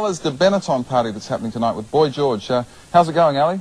Colours de Benetton party that's happening tonight with Boy George. How's it going, Ali?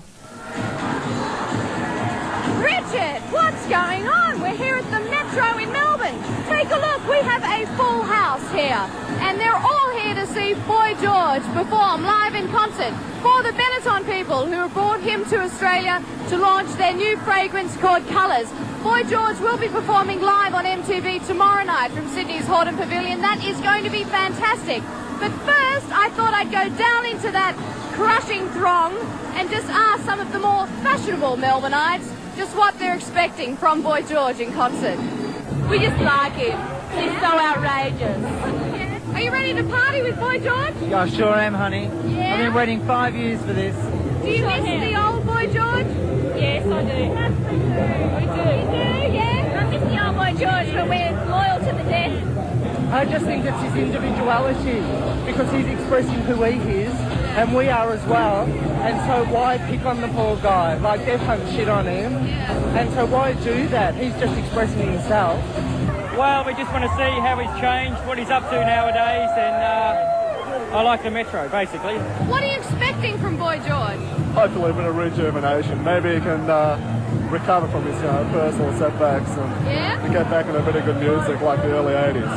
Richard, what's going on? We're here at the Metro in Melbourne. Take a look, we have a full house here. And they're all here to see Boy George perform live in concert for the Benetton people who have brought him to Australia to launch their new fragrance called Colours. Boy George will be performing live on MTV tomorrow night from Sydney's Hordern Pavilion. That is going to be fantastic. But first, I thought I'd go down into that crushing throng and just ask some of the more fashionable Melbourneites just what they're expecting from Boy George in concert. We just like him. He's so outrageous. Are you ready to party with Boy George? Yeah, I sure am, honey. Yeah? I've been waiting 5 years for this. Do you miss the old Boy George? Yes, I do. We do, yeah? I miss the old Boy George, but we're loyal to the death. I just think it's his individuality, because he's expressing who he is, and we are as well. And so why pick on the poor guy? Like, they've hung shit on him. And so why do that? He's just expressing himself. Well, we just want to see how he's changed, what he's up to nowadays, and I like the Metro, basically. What are you expecting from Boy George? Hopefully a bit of rejuvenation. Maybe he can recover from his personal setbacks and get back into a bit of good music like the early 80s,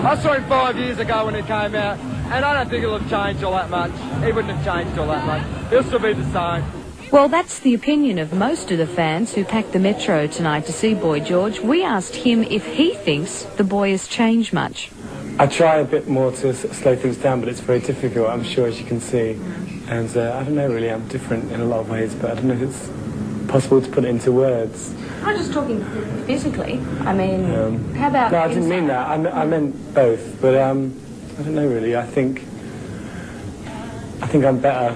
I saw him 5 years ago when he came out, and I don't think it'll have changed all that much. He wouldn't have changed all that much. He'll still be the same. Well, that's the opinion of most of the fans who packed the Metro tonight to see Boy George. We asked him if he thinks the boy has changed much. I try a bit more to slow things down, but it's very difficult, I'm sure, as you can see. And I don't know, really, I'm different in a lot of ways, but I don't know if it's possible to put it into words. I'm just talking physically. I mean, how about... No, I didn't mean that. I meant both, but I don't know, really. I think I'm better.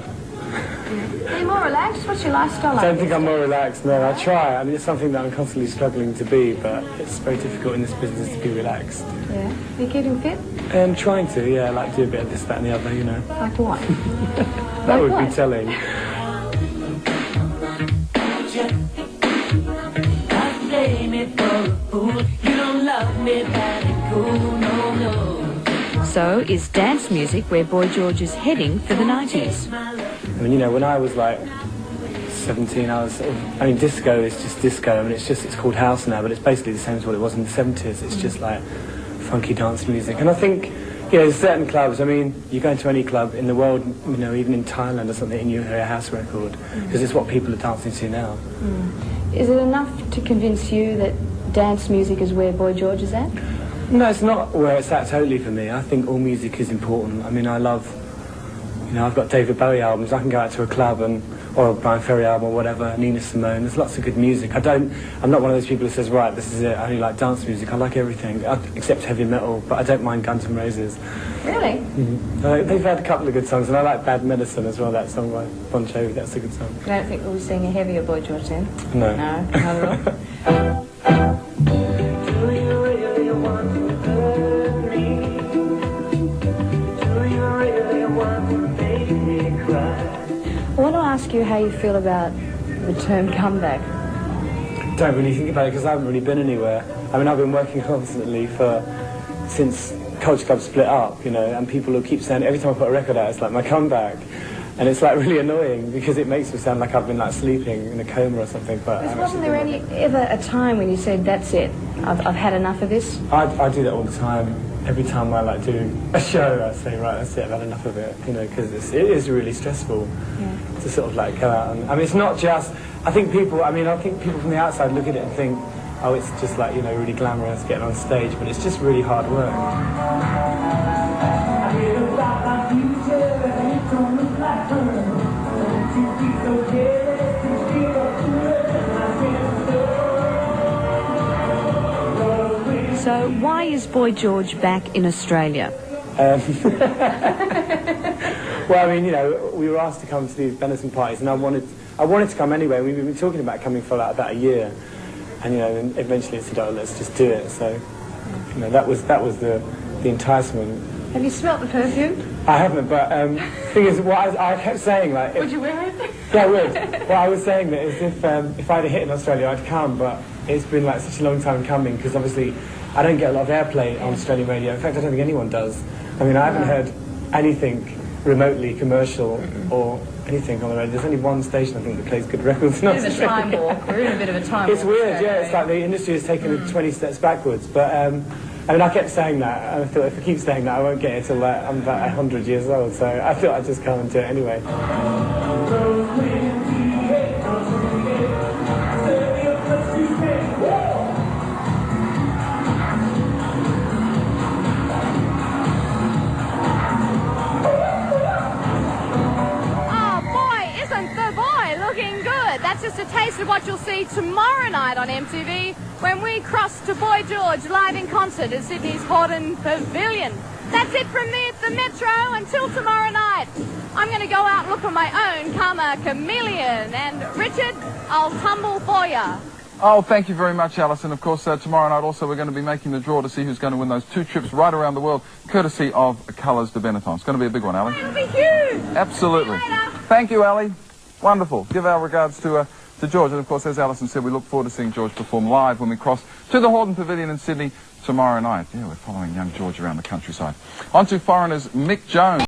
Are you more relaxed? What's your lifestyle like? I don't think I'm more relaxed, no. I try. I mean, it's something that I'm constantly struggling to be, but it's very difficult in this business to be relaxed. Yeah. Are you keeping fit? I'm trying to, yeah. I like to do a bit of this, that and the other, you know. Like what? That would be telling. So is dance music where Boy George is heading for the 90s? I mean, you know, when I was like 17, I mean, disco is just disco. I mean, it's called house now, but it's basically the same as what it was in the 70s. It's just like funky dance music. And I think, you know, there's certain clubs, I mean, you go into any club in the world, you know, even in Thailand or something, and you hear a house record, because it's what people are dancing to now. Is it enough to convince you that dance music is where Boy George is at? No, it's not where it's at totally for me. I think all music is important. I mean, I love, you know, I've got David Bowie albums. I can go out to a club or a Brian Ferry album or whatever, Nina Simone. There's lots of good music. I'm not one of those people who says, right, this is it, I only like dance music. I like everything, except heavy metal, but I don't mind Guns N' Roses. Really? They've had a couple of good songs, and I like Bad Medicine as well, that song by Bon Jovi. That's a good song. You don't think we'll be seeing a heavier Boy George then? No. No, not at all. I want to ask you how you feel about the term comeback. Don't really think about it because I haven't really been anywhere. I mean, I've been working constantly since Culture Club split up, you know, and people will keep saying every time I put a record out, it's like my comeback. And it's like really annoying because it makes me sound like I've been like sleeping in a coma or something. But wasn't there ever a time when you said, that's it, I've had enough of this? I do that all the time. Every time I like do a show, I say, right, that's it, I've had enough of it, you know, because it is really stressful to sort of like go out. And I mean, it's not just, I think people from the outside look at it and think, oh, it's just like, you know, really glamorous getting on stage, but it's just really hard work. So why is Boy George back in Australia? Well, I mean, you know, we were asked to come to these Benetton parties, and I wanted to come anyway. We've been talking about coming for like about a year, and you know, and eventually I said, oh, let's just do it. So, you know, that was the enticement. Have you smelt the perfume? I haven't, but the thing is, what I kept saying, like... Would you wear it? Yeah, I would. What I was saying that is if I'd have hit in Australia, I'd come, but it's been like such a long time coming, because obviously I don't get a lot of airplay on Australian radio. In fact, I don't think anyone does. I mean, I haven't heard anything remotely commercial or anything on the radio. There's only one station I think that plays good records in Bit of a Australia. time walk. We're in a bit of a time It's walk. weird, yeah. It's like the industry has taken 20 steps backwards. But I mean, I kept saying that. And I thought if I keep saying that, I won't get it till I'm about 100 years old. So I thought I'd just come and do it anyway. That's just a taste of what you'll see tomorrow night on MTV when we cross to Boy George live in concert at Sydney's Hordern Pavilion. That's it from me at the Metro. Until tomorrow night, I'm going to go out and look for my own Karma Chameleon. And Richard, I'll tumble for ya. Oh, thank you very much, Alison. Of course, tomorrow night also we're going to be making the draw to see who's going to win those 2 trips right around the world, courtesy of Colours de Benetton. It's going to be a big one, Ali. It'll be huge. Absolutely. See you later. Thank you, Ali. Wonderful. Give our regards to George. And, of course, as Alison said, we look forward to seeing George perform live when we cross to the Hordern Pavilion in Sydney tomorrow night. Yeah, we're following young George around the countryside. On to Foreigners' Mick Jones.